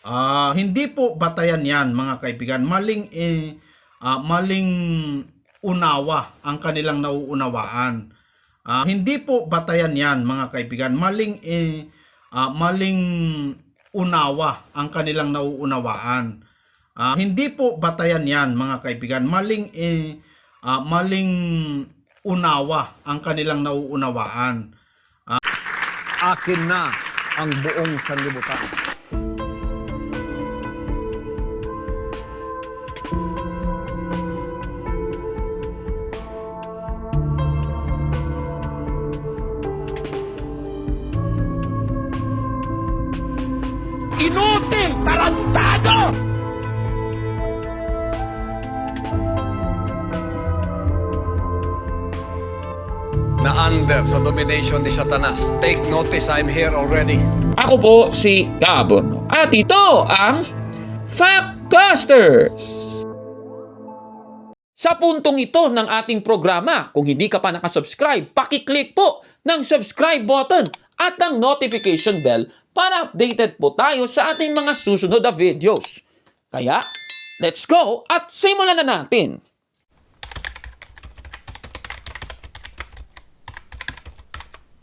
Hindi po batayan 'yan mga kaibigan. Maling unawa ang kanilang nauunawaan. Hindi po batayan 'yan mga kaibigan. Maling unawa ang kanilang nauunawaan. Hindi po batayan 'yan mga kaibigan. Maling unawa ang kanilang nauunawaan. Akin na ang buong sanlibutan. Inutil! Tarantado! Na under sa domination ni Satanas. Take notice, I'm here already. Ako po si Gabon. At ito ang Factbusters! Sa puntong ito ng ating programa, kung hindi ka pa nakasubscribe, pakiclick po ng subscribe button at ang notification bell para updated po tayo sa ating mga susunod na videos. Kaya, let's go at simulan na natin!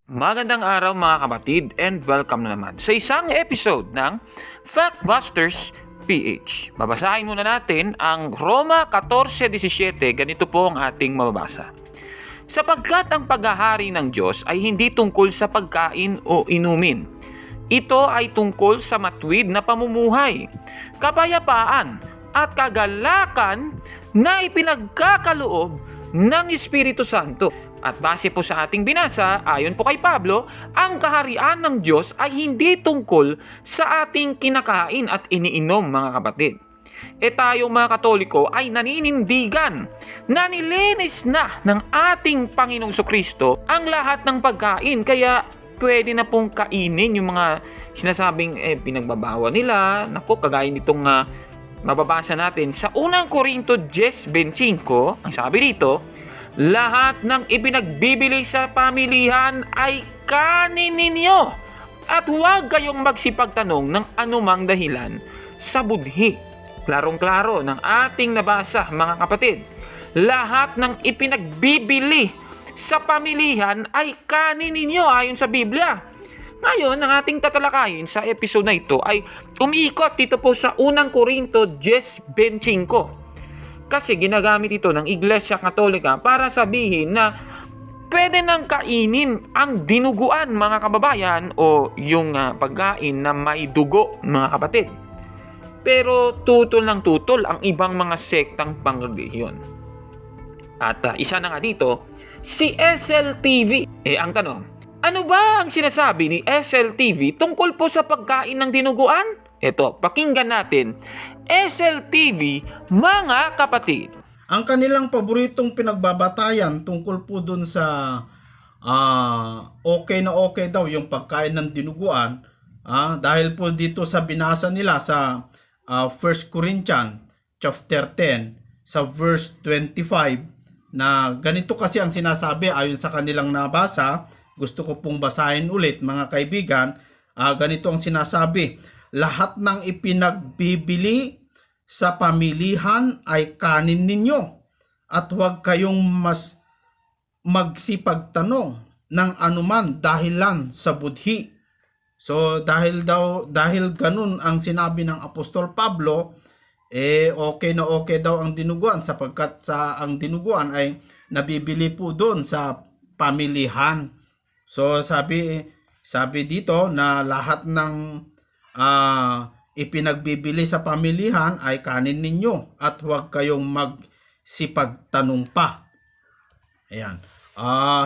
Magandang araw mga kapatid and welcome na naman sa isang episode ng Factbusters PH. Babasahin muna natin ang Roma 14:17. Ganito po ang ating mababasa. Sapagkat ang paghahari ng Diyos ay hindi tungkol sa pagkain o inumin. Ito ay tungkol sa matuwid na pamumuhay, kapayapaan at kagalakan na ipinagkakaloob ng Espiritu Santo. At base po sa ating binasa, ayon po kay Pablo, ang kaharian ng Diyos ay hindi tungkol sa ating kinakain at iniinom mga kapatid. Tayo mga Katoliko ay naninindigan na nilinis na ng ating Panginoong Kristo ang lahat ng pagkain, kaya pwede na pong kainin yung mga sinasabing pinagbabawal nila. Naku, kagaya nitong mababasa natin sa 1 Corinto 10:25, ang sabi dito, lahat ng ipinagbibili sa pamilihan ay kanin ninyo at huwag kayong magsipagtanong ng anumang dahilan sa budhi. Klarong-klaro ng ating nabasa mga kapatid. Lahat ng ipinagbibili sa pamilihan ay kanin ninyo ayon sa Biblia. Ngayon, ang ating tatalakayin sa episode na ito ay umiikot dito po sa 1 Corinto 10:25. Kasi ginagamit ito ng Iglesia Katolika para sabihin na pwede nang kainin ang dinuguan mga kababayan o yung pagkain na may dugo mga kapatid. Pero tutol ng tutol ang ibang mga sektang pangrelihiyon. At isa na nga dito, si SLTV. Ang tanong, ano ba ang sinasabi ni SLTV tungkol po sa pagkain ng dinuguan? Ito, pakinggan natin. SLTV, mga kapatid. Ang kanilang paboritong pinagbabatayan tungkol po dun sa okay na okay daw yung pagkain ng dinuguan, dahil po dito sa binasa nila sa 1 Corinthians chapter 10 sa verse 25 na ganito kasi ang sinasabi ayon sa kanilang nabasa. Gusto ko pong basahin ulit mga kaibigan. Ganito ang sinasabi, lahat ng ipinagbibili sa pamilihan ay kanin ninyo at huwag kayong magsipagtanong ng anuman dahilan sa budhi. So dahil ganun ang sinabi ng Apostol Pablo, okay na okay daw ang dinuguan sapagkat ang dinuguan ay nabibili po doon sa pamilihan. So sabi dito na lahat ng ipinagbibili sa pamilihan ay kanin ninyo at huwag kayong magsipagtanong pa. Ayan.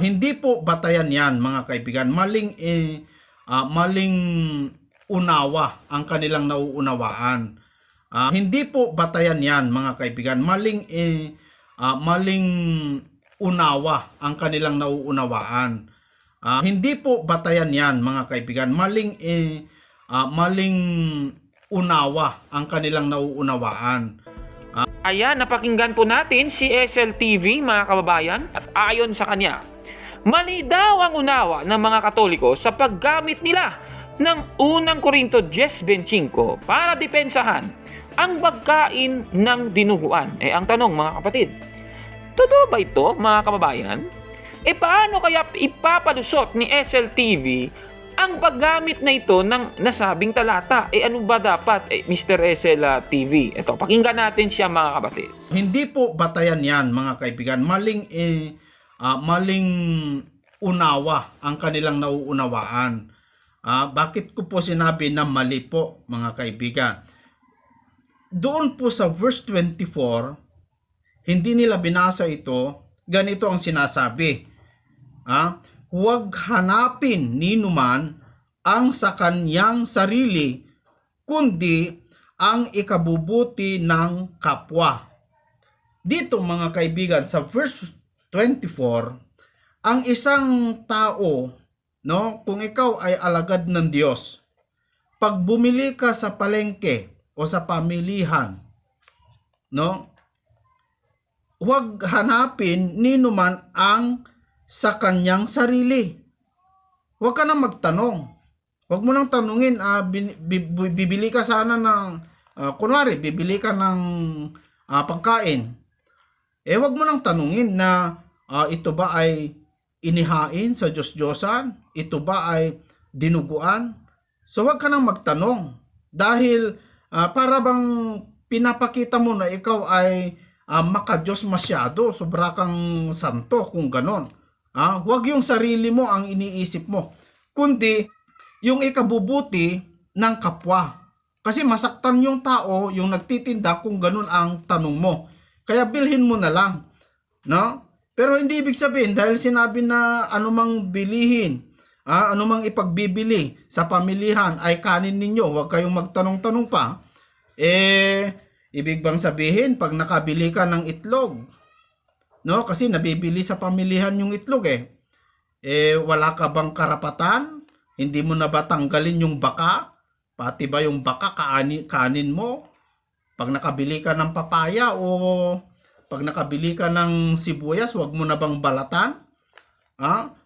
Hindi po batayan 'yan mga kaibigan. Maling unawa ang kanilang nauunawaan. Hindi po batayan 'yan mga kaibigan. Maling unawa ang kanilang nauunawaan. Hindi po batayan 'yan mga kaibigan. Maling unawa ang kanilang nauunawaan. Ayan, napakinggan po natin si SLTV mga kababayan at ayon sa kanya, mali daw ang unawa ng mga Katoliko sa paggamit nila ng unang Korinto 10:25 para depensahan ang pagkain ng dinuguan. Ang tanong mga kapatid, totoo ba ito mga kababayan? Paano kaya ipapalusot ni SLTV ang paggamit na ito ng nasabing talata? Ano ba dapat, Mr. SLTV? Ito, pakinggan natin siya mga kapatid. Hindi po batayan yan mga kaibigan. Maling unawa ang kanilang nauunawaan. Bakit ko po sinabi na mali po mga kaibigan? Doon po sa verse 24, hindi nila binasa ito. Ganito ang sinasabi. Huwag hanapin ni numan ang sa kanyang sarili, kundi ang ikabubuti ng kapwa. Dito mga kaibigan, sa verse 24, ang isang tao, kung ikaw ay alagad ng Diyos, pag bumili ka sa palengke o sa pamilihan, huwag hanapin ni numan ang sa kanyang sarili. Huwag ka nang magtanong. Huwag mo nang tanungin, bibili ka sana ng, kunwari, bibili ka ng pagkain. Huwag mo nang tanungin na ito ba ay inihain sa Diyos-Diyosan? Ito ba ay dinuguan? So huwag ka nang magtanong. Dahil para bang pinapakita mo na ikaw ay maka-Diyos masyado, sobra kang santo kung ganon. Huwag yung sarili mo ang iniisip mo, kundi yung ikabubuti ng kapwa. Kasi masaktan yung tao, yung nagtitinda kung ganun ang tanong mo. Kaya bilhin mo na lang. Pero hindi ibig sabihin, dahil sinabi na anumang bilihin, anumang ipagbibili sa pamilihan ay kanin ninyo, huwag kayong magtanong-tanong pa. Ibig bang sabihin, pag nakabili ka ng itlog, kasi nabibili sa pamilihan yung itlog wala ka bang karapatan? Hindi mo na ba tanggalin yung baka? Pati ba yung baka kanin mo? Pag nakabili ka ng papaya o pag nakabili ka ng sibuyas, wag mo na bang balatan?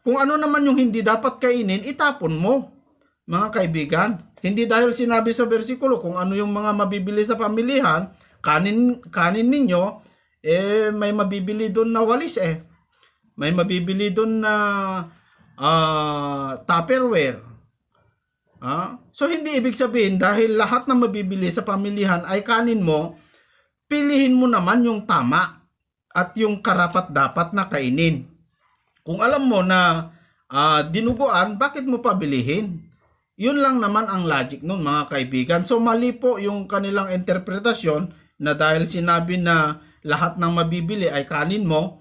Kung ano naman yung hindi dapat kainin, itapon mo, mga kaibigan. Hindi dahil sinabi sa bersikulo kung ano yung mga mabibili sa pamilihan, kanin ninyo, may mabibili doon na walis May mabibili doon na Tupperware. So hindi ibig sabihin dahil lahat ng mabibili sa pamilihan ay kanin mo, pilihin mo naman yung tama at yung karapat-dapat na kainin. Kung alam mo na dinuguan, bakit mo pabilihin? Yun lang naman ang logic nun mga kaibigan. So mali po yung kanilang interpretasyon na dahil sinabi na lahat ng mabibili ay kanin mo,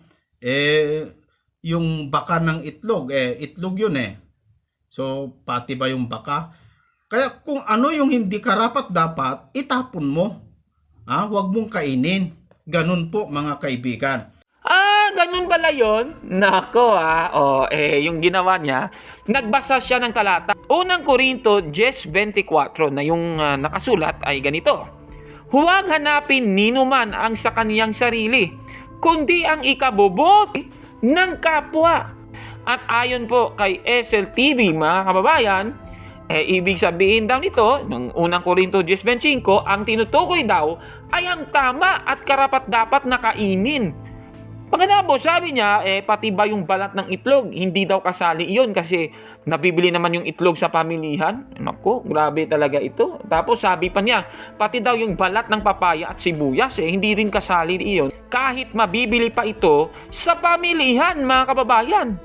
yung baka ng itlog, itlog yun So, pati ba yung baka? Kaya kung ano yung hindi karapat-dapat, itapon mo. Huwag mong kainin. Ganun po mga kaibigan. Ganun pala yun? Nako yung ginawa niya, nagbasa siya ng talata. Unang Korinto 10:24 na yung nakasulat ay ganito. Huwag hanapin ninuman ang sa kaniyang sarili, kundi ang ikabubuti ng kapwa. At ayon po kay SLTV mga kababayan, ibig sabihin daw nito, ng unang Korinto 10:25, ang tinutukoy daw ay ang tama at karapat-dapat na kainin. Pagkatapos, sabi niya, pati ba yung balat ng itlog, hindi daw kasali iyon kasi nabibili naman yung itlog sa pamilihan. Nako, grabe talaga ito. Tapos sabi pa niya, pati daw yung balat ng papaya at sibuyas, hindi rin kasali iyon kahit mabibili pa ito sa pamilihan, mga kababayan.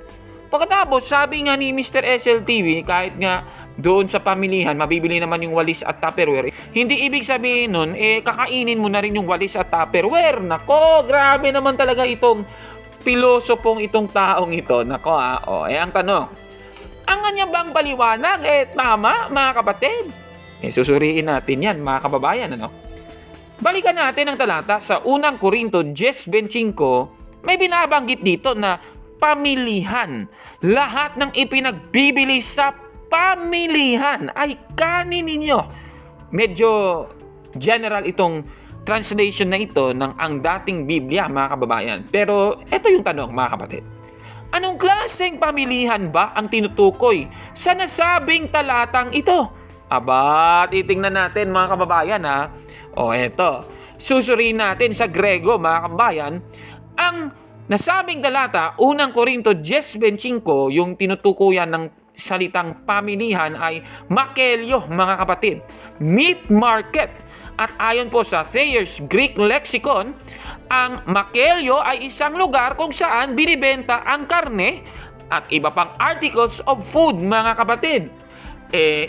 Pagkatapos, sabi nga ni Mr. SLTV, kahit nga doon sa pamilihan, mabibili naman yung walis at Tupperware. Hindi ibig sabihin nun, kakainin mo na rin yung walis at Tupperware. Nako, grabe naman talaga itong pilosopong itong taong ito. Nako ang tanong, ang kanya bang paliwanag, tama mga kapatid? Susuriin natin yan mga kababayan, Balikan natin ang talata sa unang Korinto 10:25, may binabanggit dito na pamilihan. Lahat ng ipinagbibili sa pamilihan ay kanin ninyo. Medyo general itong translation na ito ng ang dating Biblia, mga kababayan. Pero ito yung tanong, mga kapatid. Anong klaseng pamilihan ba ang tinutukoy sa nasabing talatang ito? Aba, titingnan natin mga kababayan ha. O eto, susuriin natin sa Grego mga kababayan. Ang nasabing talata, unang Korinto 10:25, yung tinutukuyan ng salitang pamilihan ay makelyo mga kapatid. Meat market. At ayon po sa Thayer's Greek Lexicon, ang makelyo ay isang lugar kung saan binibenta ang karne at iba pang articles of food mga kapatid.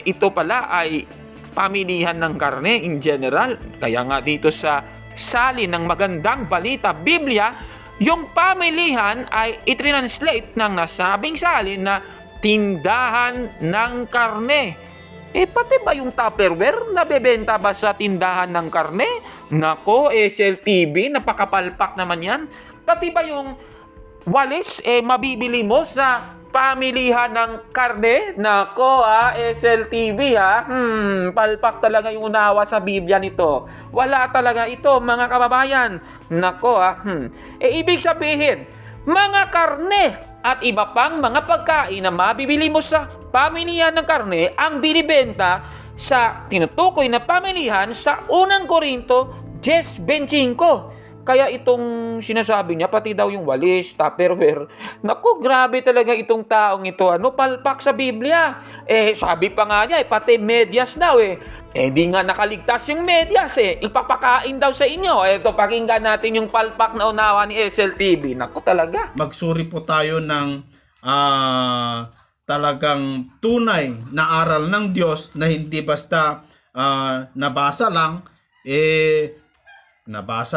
Ito pala ay pamilihan ng karne in general. Kaya nga dito sa salin ng magandang balita Biblia, yung pamilihan ay itranslate ng nasabing salin na tindahan ng karne. Pati ba yung Tupperware nabebenta ba sa tindahan ng karne? Nako, SLTV, napakapalpak naman yan. Pati ba yung walis, mabibili mo sa pamilihan ng karne? Nako, SLTV, palpak talaga yung unawa sa Biblia nito. Wala talaga ito, mga kababayan. Nako, ibig sabihin, mga karne at iba pang mga pagkain na mabibili mo sa pamilihan ng karne ang binibenta sa tinutukoy na pamilihan sa unang Korinto 10:25. Kaya itong sinasabi niya, pati daw yung walis, Tupperware. Naku, grabe talaga itong taong ito. Palpak sa Biblia. Sabi pa nga niya, pati medyas daw di nga nakaligtas yung medyas Ipapakain daw sa inyo. Ito, pakinggan natin yung palpak na unawa ni SLTV. Naku talaga. Magsuri po tayo ng talagang tunay na aral ng Diyos na hindi basta nabasa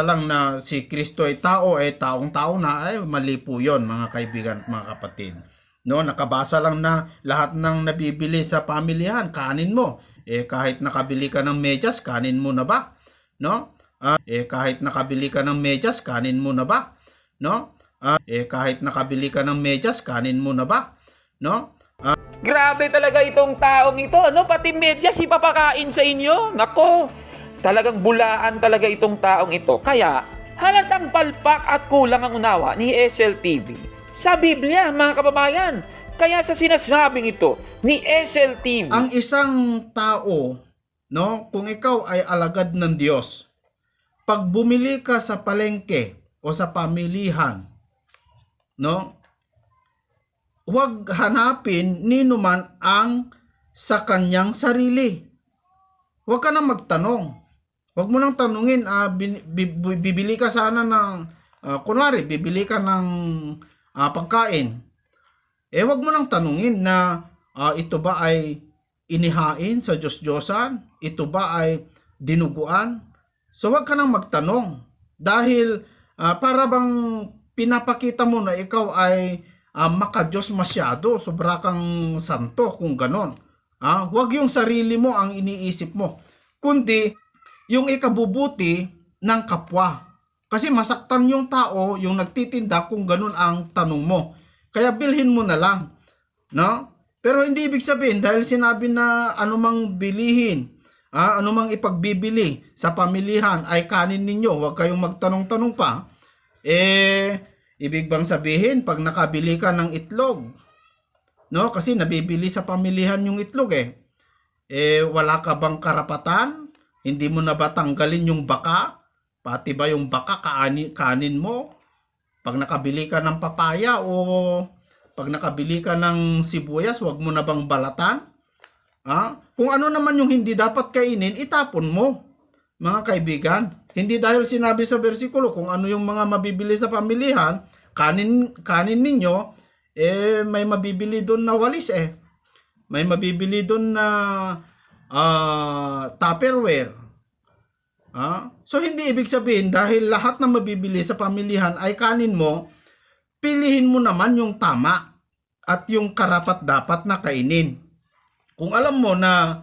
lang na si Kristo ay tao, taong-tao na, mali po yun mga kaibigan at mga kapatid. No, nakabasa lang na lahat ng nabibili sa pamilihan, kanin mo. Kahit nakabili ka ng medyas, kanin mo na ba? No? Kahit nakabili ka ng medyas, kanin mo na ba? No? Kahit nakabili ka ng medyas, kanin mo na ba? No? Grabe talaga itong taong ito, Pati medyas ipapakain sa inyo. Nako, talagang bulaan talaga itong taong ito. Kaya, halatang palpak at kulang ang unawa ni SLTV sa Biblia, mga kababayan. Kaya sa sinasabing ito ni SLTV, ang isang tao, kung ikaw ay alagad ng Diyos, pag bumili ka sa palengke o sa pamilihan, huwag hanapin nino man ang sa kanyang sarili. Huwag ka nang magtanong. Huwag mo nang tanungin, bibili ka sana ng, kunwari, bibili ka ng pagkain. Huwag mo nang tanungin na ito ba ay inihain sa Diyos-Diyosan? Ito ba ay dinuguan? So huwag ka nang magtanong. Dahil para bang pinapakita mo na ikaw ay maka-Diyos masyado, sobra kang santo kung ganon. Huwag yung sarili mo ang iniisip mo, kundi yung ikabubuti ng kapwa. Kasi masaktan yung tao, yung nagtitinda kung ganon ang tanong mo. Kaya bilhin mo na lang. Pero hindi ibig sabihin, dahil sinabi na anumang bilihin, anumang ipagbibili sa pamilihan ay kanin ninyo, huwag kayong magtanong-tanong pa. Ibig bang sabihin, pag nakabili ka ng itlog, kasi nabibili sa pamilihan yung itlog wala ka bang karapatan? Hindi mo na ba tanggalin yung baka? Pati ba yung baka kanin mo? Pag nakabili ka ng papaya o pag nakabili ka ng sibuyas, wag mo na bang balatan? Kung ano naman yung hindi dapat kainin, itapon mo, mga kaibigan. Hindi dahil sinabi sa bersikulo kung ano yung mga mabibili sa pamilihan, kanin ninyo, may mabibili doon na walis May mabibili doon na Tupperware. So hindi ibig sabihin dahil lahat na mabibili sa pamilihan ay kanin mo, pilihin mo naman yung tama at yung karapat-dapat na kainin. Kung alam mo na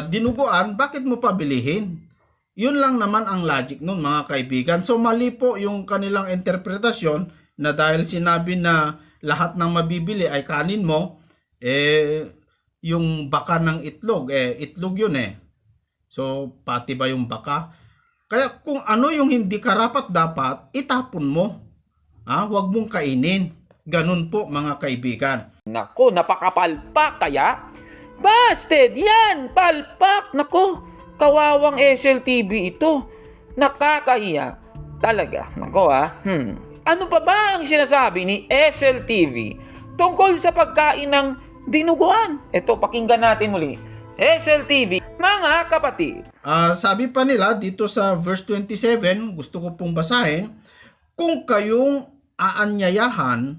dinuguan, bakit mo pa bilihin? Yun lang naman ang logic nun, mga kaibigan. So mali po yung kanilang interpretasyon na dahil sinabi na lahat ng mabibili ay kanin mo, yung baka ng itlog, itlog yun So pati ba yung baka? Kaya kung ano yung hindi karapat dapat, itapon mo. Huwag mong kainin. Ganun po mga kaibigan. Nako, napakapalpak kaya. Busted! Yan! Palpak! Nako, kawawang SLTV ito. Nakakahiya. Talaga. Nako Ano pa ba ang sinasabi ni SLTV tungkol sa pagkain ng dinuguan? Ito, pakinggan natin muli. SLTV, mga kapatid. Sabi pa nila dito sa verse 27, gusto ko pong basahin, kung kayong aanyayahan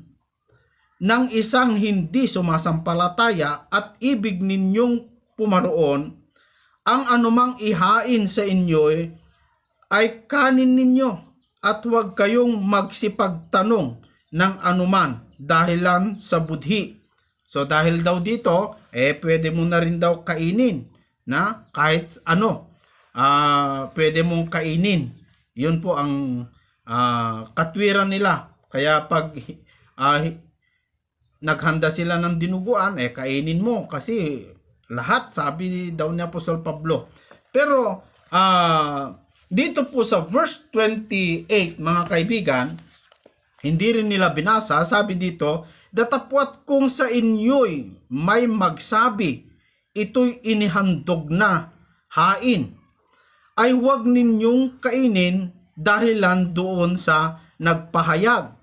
ng isang hindi sumasampalataya at ibig ninyong pumaroon, ang anumang ihain sa inyo ay kanin ninyo at huwag kayong magsipagtanong ng anuman dahilan sa budhi. So dahil daw dito, pwede mo na rin daw kainin na kahit ano, pwede mong kainin. Yun po ang katwiran nila. Kaya pag naghanda sila ng dinuguan, kainin mo kasi lahat, sabi daw ni Apostol Pablo. Pero dito po sa verse 28, mga kaibigan, hindi rin nila binasa, sabi dito, datapwat kung sa inyo'y may magsabi, ito'y inihandog na hain, ay huwag ninyong kainin dahilan doon sa nagpahayag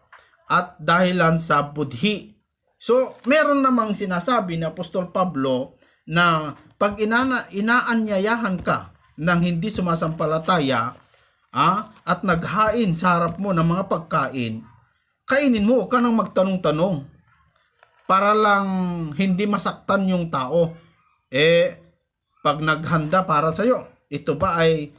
at dahilan sa budhi. So, meron namang sinasabi ni Apostol Pablo na pag inaanyayahan ka ng hindi sumasampalataya at naghain sa harap mo ng mga pagkain, kainin mo, huwag ka nang magtanong-tanong para lang hindi masaktan yung tao. Pag naghanda para sa'yo, ito ba ay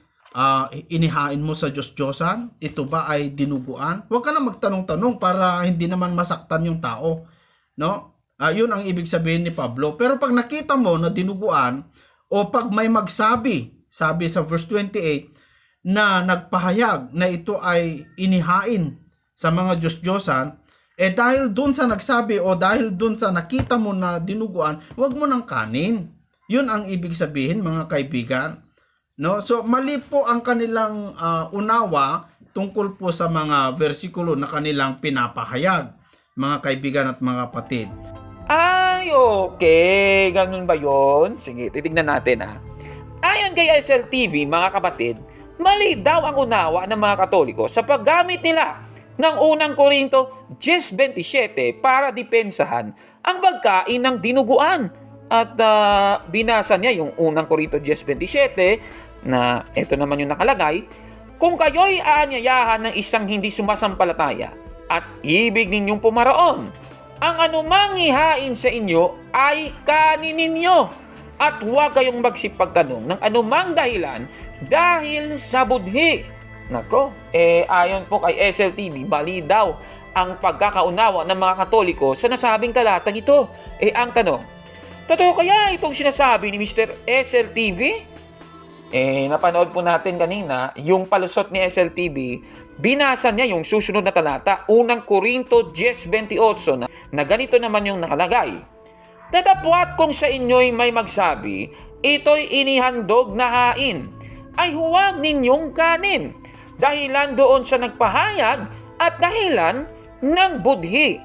inihain mo sa Diyos-Diyosan? Ito ba ay dinuguan? Huwag ka nang magtanong-tanong para hindi naman masaktan yung tao. No? Yun ang ibig sabihin ni Pablo. Pero pag nakita mo na dinuguan o pag may magsabi, sabi sa verse 28, na nagpahayag na ito ay inihain sa mga Diyos-Diyosan, dahil dun sa nagsabi o dahil dun sa nakita mo na dinuguan, huwag mo nang kanin. Yun ang ibig sabihin, mga kaibigan. No? So mali po ang kanilang unawa tungkol po sa mga versikulo na kanilang pinapahayag, mga kaibigan at mga kapatid. Ay, okay. Ganun ba yon? Sige, titignan natin Ayon kay SLTV, mga kapatid, mali daw ang unawa ng mga Katoliko sa paggamit nila ng unang Korinto 10:27 para depensahan ang pagkain ng dinuguan. At binasa niya yung unang Korinto 10:27 na ito naman yung nakalagay, kung kayo'y aanyayahan ng isang hindi sumasampalataya at ibig ninyong pumaroon, ang anumang ihain sa inyo ay kanin ninyo at huwag kayong magsipagtanong ng anumang dahilan dahil sa budhi. Nako, ayon po kay SLTV, mali daw ang pagkakaunawa ng mga Katoliko sa nasabing talatang ito. Ang tanong, totoo kaya itong sinasabi ni Mr. SLTV? Napanood po natin kanina, yung palusot ni SLTV, binasa niya yung susunod na talata, unang Korinto 10:28, na ganito naman yung nakalagay. Datapwat kung sa inyo'y may magsabi, ito'y inihandog na hain, ay huwag ninyong kanin, dahilan doon sa nagpahayag at dahilan ng budhi.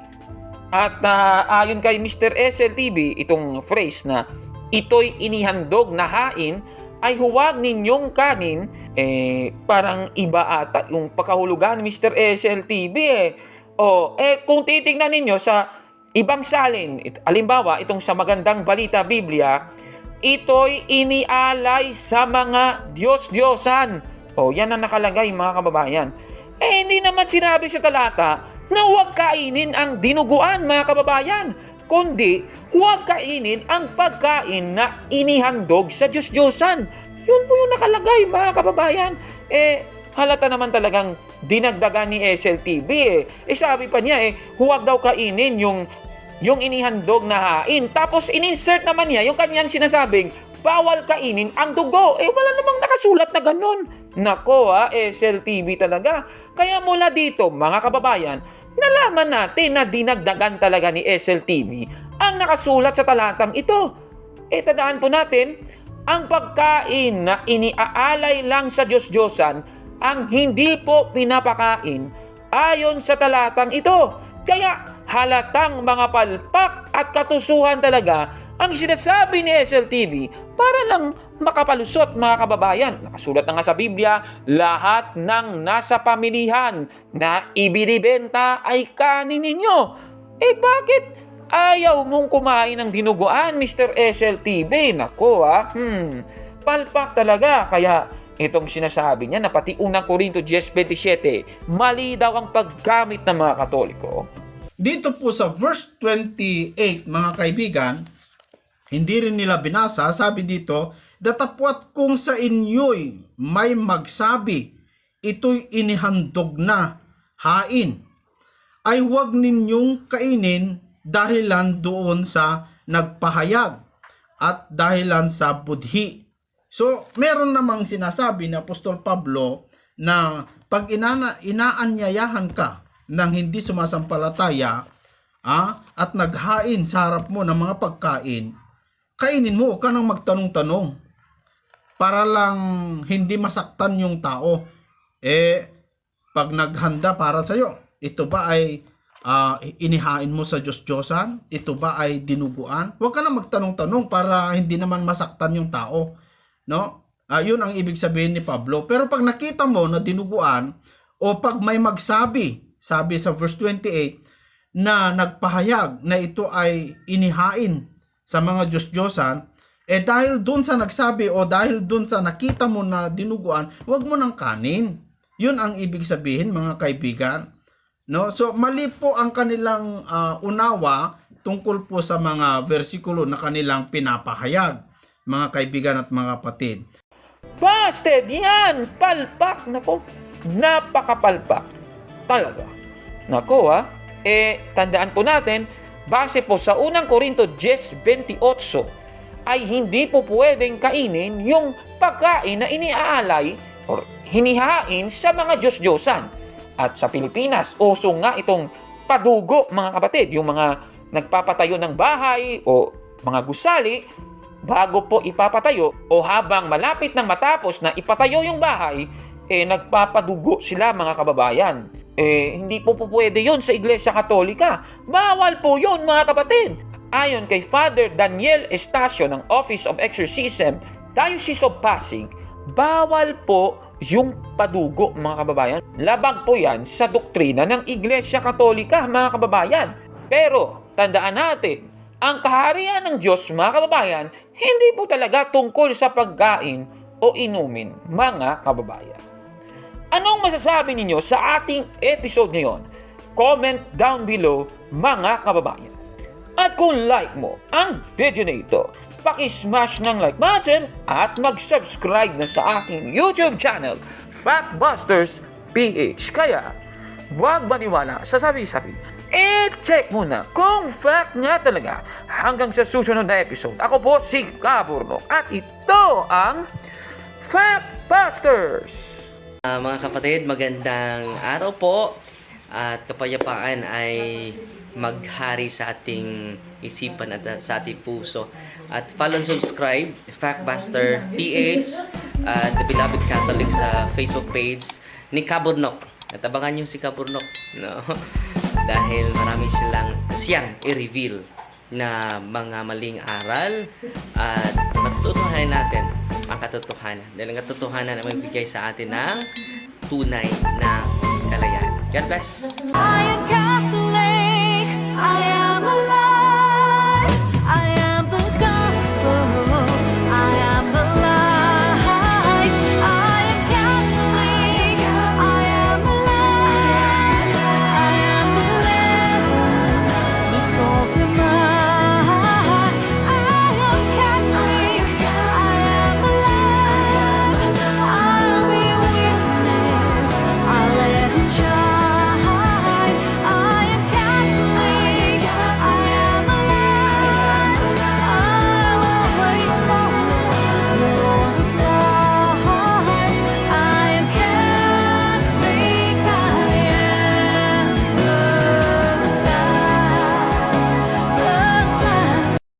At ayon kay Mr. SLTV, itong phrase na ito'y inihandog na hain, ay huwag ninyong kanin, parang iba ata yung pakahulugan ni Mr. SLTV. Kung titignan ninyo sa ibang salin, halimbawa itong sa Magandang Balita Biblia, ito'y inialay sa mga Diyos-Diyosan. Yan ang nakalagay, mga kababayan. Hindi naman sinabi sa talata na huwag kainin ang dinuguan, mga kababayan, kundi huwag kainin ang pagkain na inihandog sa Diyos-Diyosan. Yun po yung nakalagay, mga kababayan. Halata naman talagang dinagdagan ni SLTV. Sabi pa niya, huwag daw kainin yung inihandog na hain. Tapos in-insert naman niya yung kanyang sinasabing, bawal kainin ang dugo. Wala namang nakasulat na ganun. Nako SLTV talaga. Kaya mula dito, mga kababayan, nalaman natin na dinagdagan talaga ni SLTV ang nakasulat sa talatang ito. Tandaan po natin, ang pagkain na iniaalay lang sa Diyos-Diyosan ang hindi po pinapakain ayon sa talatang ito. Kaya halatang mga palpak at katusuhan talaga ang sinasabi ni SLTV para lang makapalusot mga kababayan. Nakasulat na nga sa Biblia, lahat ng nasa pamilihan na ibinibenta ay kanin ninyo. Bakit ayaw mong kumain ng dinuguan, Mr. SLTV? Nako palpak talaga. Kaya itong sinasabi niya na pati unang Korinto 10:27, mali daw ang paggamit ng mga Katoliko. Dito po sa verse 28, mga kaibigan, hindi rin nila binasa, sabi dito, datapwat kung sa inyo'y may magsabi, ito'y inihandog na hain, ay huwag ninyong kainin dahilan doon sa nagpahayag at dahilan sa budhi. So, meron namang sinasabi ni Apostol Pablo na pag inaanyayahan ka ng hindi sumasampalataya at naghain sa harap mo ng mga pagkain, kainin mo, huwag ka nang magtanong-tanong para lang hindi masaktan yung tao. Pag naghanda para sa'yo, ito ba ay inihain mo sa Diyos-Diyosan? Ito ba ay dinuguan? Huwag ka nang magtanong-tanong para hindi naman masaktan yung tao. No? Yun ang ibig sabihin ni Pablo. Pero pag nakita mo na dinuguan, o pag may magsabi, sabi sa verse 28, na nagpahayag na ito ay inihain sa mga Diyos-Diyosan, dahil dun sa nagsabi o dahil dun sa nakita mo na dinuguan, huwag mo nang kanin. Yun ang ibig sabihin, mga kaibigan. No? So mali po ang kanilang unawa tungkol po sa mga versikulo na kanilang pinapahayag, mga kaibigan at mga kapatid. Busted! Yan! Palpak! Nako, napakapalpak. Talaga. Nako tandaan po natin, base po sa unang Korinto 10:28, ay hindi po pwedeng kainin yung pagkain na iniaalay o hinihain sa mga Diyos-Diyosan. At sa Pilipinas, uso nga itong padugo, mga kapatid, yung mga nagpapatayo ng bahay o mga gusali, bago po ipapatayo o habang malapit nang matapos na ipatayo yung bahay, nagpapadugo sila, mga kababayan. Hindi po pwede yon sa Iglesia Katolika. Bawal po yon, mga kapatid. Ayon kay Father Daniel Estacio ng Office of Exorcism, Diocese of Pasig, bawal po yung padugo, mga kababayan. Labag po yan sa doktrina ng Iglesia Katolika, mga kababayan. Pero tandaan natin, ang kaharian ng Diyos, mga kababayan, hindi po talaga tungkol sa pagkain o inumin, mga kababayan. Anong masasabi ninyo sa ating episode ngayon? Comment down below, mga kababayan. At kung like mo ang video na ito, paki-smash ng like button at mag-subscribe na sa aking YouTube channel, Factbusters PH. Kaya, huwag maniwala sa sabi-sabi. Check muna kung fact nga talaga. Hanggang sa susunod na episode, ako po si Kaburnok at ito ang Factbusters! Mga kapatid, magandang araw po at kapayapaan ay maghari sa ating isipan at sa ating puso. At follow and subscribe, Factbuster PH at The Beloved Catholic sa Facebook page ni Kaburnok. At abangan nyo si Kaburnok, no? Dahil marami siyang i-reveal na mga maling aral at matutuhanan natin ang katotohanan. Dahil ang katotohanan ay magbigay sa atin ng tunay na kalayaan. God bless! I am Catholic, I am